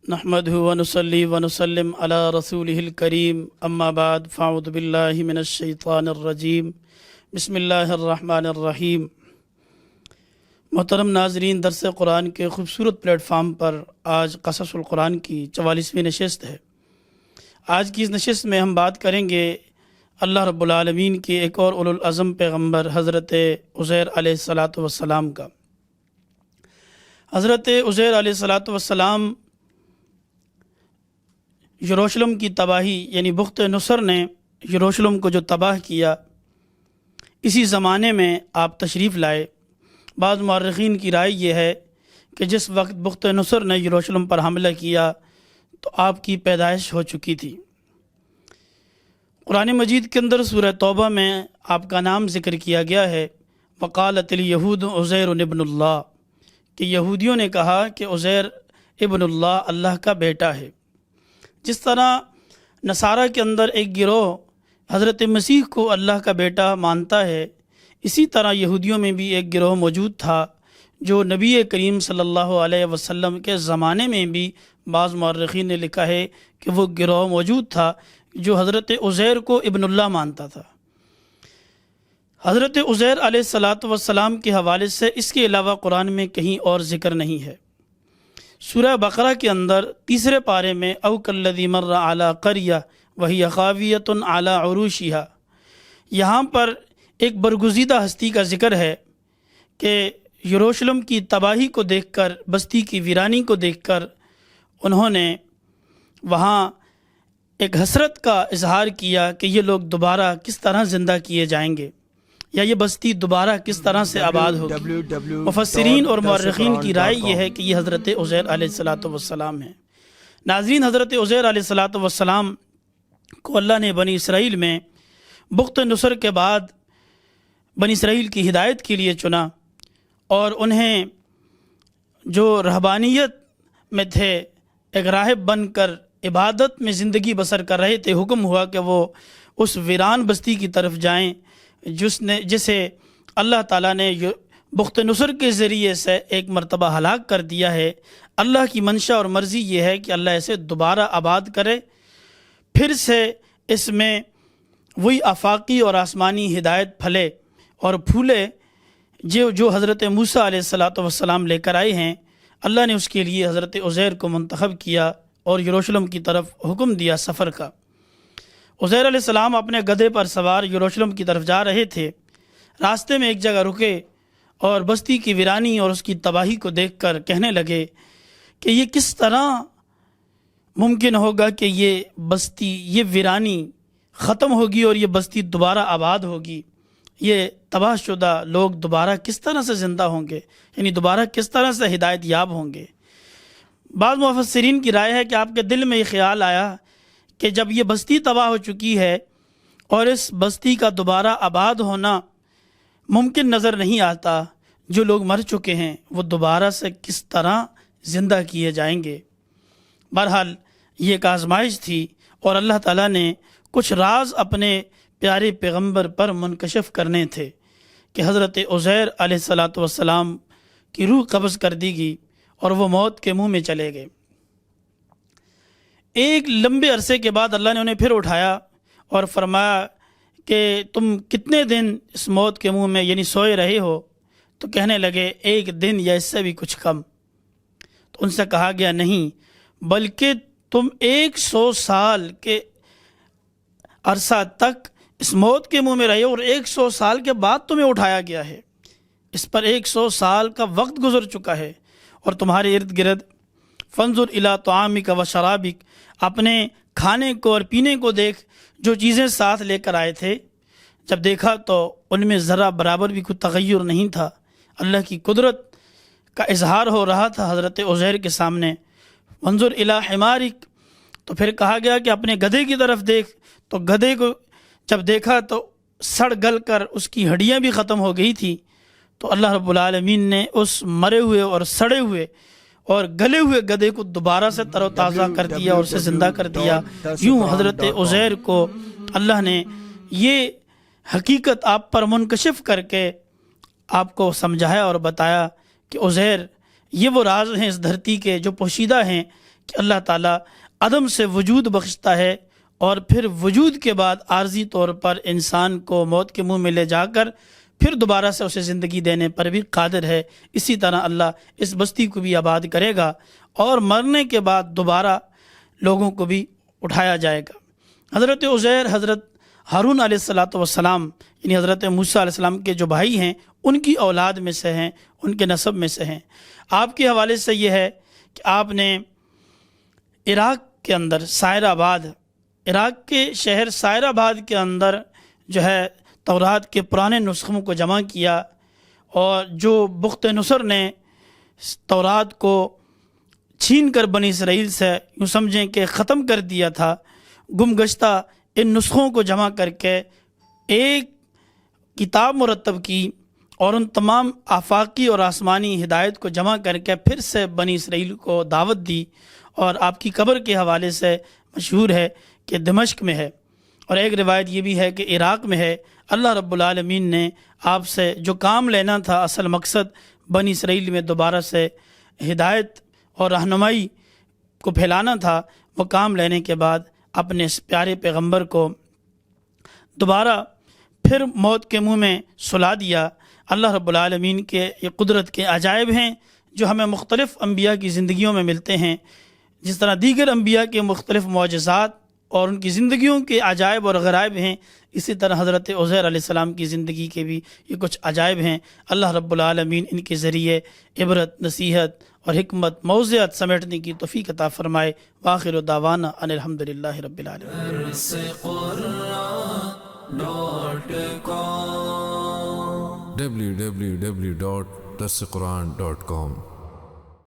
نحمدہ ونصلی ونسلم علی رسولہ الکریم اما بعد فاعوذ باللہ من الشیطان الرجیم بسم اللہ الرحمن الرحیم۔ محترم ناظرین، درس قرآن کے خوبصورت پلیٹ فارم پر آج قصص القرآن کی 44ویں نشست ہے۔ آج کی اس نشست میں ہم بات کریں گے اللہ رب العالمین کے ایک اور اولو العزم پیغمبر حضرت عزیر علیہ السلام کا۔ حضرت عزیر علیہ السلام یروشلم کی تباہی یعنی بخت نصر نے یروشلم کو جو تباہ کیا، اسی زمانے میں آپ تشریف لائے۔ بعض مورخین کی رائے یہ ہے کہ جس وقت بخت نصر نے یروشلم پر حملہ کیا تو آپ کی پیدائش ہو چکی تھی۔ قرآن مجید کے اندر سورہ توبہ میں آپ کا نام ذکر کیا گیا ہے، وقالت الیہود عزیر ابن اللہ، کہ یہودیوں نے کہا کہ عزیر ابن اللہ، اللہ کا بیٹا ہے۔ جس طرح نصارہ کے اندر ایک گروہ حضرت مسیح کو اللہ کا بیٹا مانتا ہے، اسی طرح یہودیوں میں بھی ایک گروہ موجود تھا جو نبی کریم صلی اللہ علیہ وسلم کے زمانے میں بھی بعض مورخین نے لکھا ہے کہ وہ گروہ موجود تھا جو حضرت عزیر کو ابن اللہ مانتا تھا۔ حضرت عزیر علیہ السلام کے حوالے سے اس کے علاوہ قرآن میں کہیں اور ذکر نہیں ہے۔ سورہ بقرہ کے اندر تیسرے پارے میں او کالذی مر علی قریہ وہی خاویۃ علی عروشہا، یہاں پر ایک برگزیدہ ہستی کا ذکر ہے کہ یروشلم کی تباہی کو دیکھ کر، بستی کی ویرانی کو دیکھ کر انہوں نے وہاں ایک حسرت کا اظہار کیا کہ یہ لوگ دوبارہ کس طرح زندہ کیے جائیں گے، یا یہ بستی دوبارہ کس طرح سے آباد ہوگی۔ مفسرین اور مورخین کی رائے یہ ہے کہ یہ حضرت عزیر علیہ السلام ہے۔ ناظرین، حضرت عزیر علیہ السلام کو اللہ نے بنی اسرائیل میں بخت نصر کے بعد بنی اسرائیل کی ہدایت کے لیے چنا، اور انہیں جو رہبانیت میں تھے، ایک راہب بن کر عبادت میں زندگی بسر کر رہے تھے، حکم ہوا کہ وہ اس ویران بستی کی طرف جائیں جسے اللہ تعالیٰ نے بخت نصر کے ذریعے سے ایک مرتبہ ہلاک کر دیا ہے۔ اللہ کی منشا اور مرضی یہ ہے کہ اللہ اسے دوبارہ آباد کرے، پھر سے اس میں وہی آفاقی اور آسمانی ہدایت پھلے اور پھولے جو حضرت موسیٰ علیہ السلام لے کر آئے ہیں۔ اللہ نے اس کے لیے حضرت عزیر کو منتخب کیا اور یروشلم کی طرف حکم دیا سفر کا۔ عزیر علیہ السلام اپنے گدھے پر سوار یروشلم کی طرف جا رہے تھے۔ راستے میں ایک جگہ رکے اور بستی کی ویرانی اور اس کی تباہی کو دیکھ کر کہنے لگے کہ یہ کس طرح ممکن ہوگا کہ یہ بستی، یہ ویرانی ختم ہوگی اور یہ بستی دوبارہ آباد ہوگی، یہ تباہ شدہ لوگ دوبارہ کس طرح سے زندہ ہوں گے، یعنی دوبارہ کس طرح سے ہدایت یاب ہوں گے۔ بعض مفسرین کی رائے ہے کہ آپ کے دل میں یہ خیال آیا کہ جب یہ بستی تباہ ہو چکی ہے اور اس بستی کا دوبارہ آباد ہونا ممکن نظر نہیں آتا، جو لوگ مر چکے ہیں وہ دوبارہ سے کس طرح زندہ کیے جائیں گے۔ بہرحال یہ ایک آزمائش تھی اور اللہ تعالیٰ نے کچھ راز اپنے پیارے پیغمبر پر منکشف کرنے تھے کہ حضرت عزیر علیہ السلام کی روح قبض کر دی گئی اور وہ موت کے منہ میں چلے گئے۔ ایک لمبے عرصے کے بعد اللہ نے انہیں پھر اٹھایا اور فرمایا کہ تم کتنے دن اس موت کے منہ میں یعنی سوئے رہے ہو؟ تو کہنے لگے 1 دن یا اس سے بھی کچھ کم۔ تو ان سے کہا گیا نہیں، بلکہ تم 100 سال کے عرصہ تک اس موت کے منہ میں رہے اور 100 سال کے بعد تمہیں اٹھایا گیا ہے۔ اس پر 100 سال کا وقت گزر چکا ہے اور تمہارے ارد گرد فانظر الی طعامک و شرابک، اپنے کھانے کو اور پینے کو دیکھ، جو چیزیں ساتھ لے کر آئے تھے، جب دیکھا تو ان میں ذرا برابر بھی کوئی تغیر نہیں تھا۔ اللہ کی قدرت کا اظہار ہو رہا تھا حضرت عزیر کے سامنے۔ وانظر الی حمارک، تو پھر کہا گیا کہ اپنے گدھے کی طرف دیکھ، تو گدھے کو جب دیکھا تو سڑ گل کر اس کی ہڈیاں بھی ختم ہو گئی تھی۔ تو اللہ رب العالمین نے اس مرے ہوئے اور سڑے ہوئے اور گلے ہوئے گدھے کو دوبارہ سے تر و تازہ کر دیا اور اسے زندہ کر دیا۔ یوں حضرت عزیر کو اللہ نے یہ حقیقت آپ پر منکشف کر کے آپ کو سمجھایا اور بتایا کہ عزیر، یہ وہ راز ہیں اس دھرتی کے جو پوشیدہ ہیں کہ اللہ تعالیٰ عدم سے وجود بخشتا ہے اور پھر وجود کے بعد عارضی طور پر انسان کو موت کے منہ میں لے جا کر پھر دوبارہ سے اسے زندگی دینے پر بھی قادر ہے۔ اسی طرح اللہ اس بستی کو بھی آباد کرے گا اور مرنے کے بعد دوبارہ لوگوں کو بھی اٹھایا جائے گا۔ حضرت عزیر حضرت ہارون علیہ السلام یعنی حضرت موسیٰ علیہ السلام کے جو بھائی ہیں ان کی اولاد میں سے ہیں، ان کے نسب میں سے ہیں۔ آپ کے حوالے سے یہ ہے کہ آپ نے عراق کے اندر سائر آباد، عراق کے شہر سائر آباد کے اندر جو ہے تورات کے پرانے نسخوں کو جمع کیا، اور جو بخت نصر نے تورات کو چھین کر بنی اسرائیل سے یوں سمجھیں کہ ختم کر دیا تھا، گم گشتہ ان نسخوں کو جمع کر کے ایک کتاب مرتب کی اور ان تمام آفاقی اور آسمانی ہدایت کو جمع کر کے پھر سے بنی اسرائیل کو دعوت دی، اور آپ کی قبر کے حوالے سے مشہور ہے کہ دمشق میں ہے، اور ایک روایت یہ بھی ہے کہ عراق میں ہے۔ اللہ رب العالمین نے آپ سے جو کام لینا تھا، اصل مقصد بنی اسرائیل میں دوبارہ سے ہدایت اور رہنمائی کو پھیلانا تھا، وہ کام لینے کے بعد اپنے اس پیارے پیغمبر کو دوبارہ پھر موت کے منہ میں سلا دیا۔ اللہ رب العالمین کے یہ قدرت کے عجائب ہیں جو ہمیں مختلف انبیاء کی زندگیوں میں ملتے ہیں، جس طرح دیگر انبیاء کے مختلف معجزات اور ان کی زندگیوں کے عجائب اور غرائب ہیں، اسی طرح حضرت عزیر علیہ السلام کی زندگی کے بھی یہ کچھ عجائب ہیں۔ اللہ رب العالمین ان کے ذریعے عبرت، نصیحت اور حکمت، موعظت سمیٹنے کی توفیق عطا فرمائے۔ وآخر دعوانا ان الحمدللہ رب العالمین۔ www.darsequran.com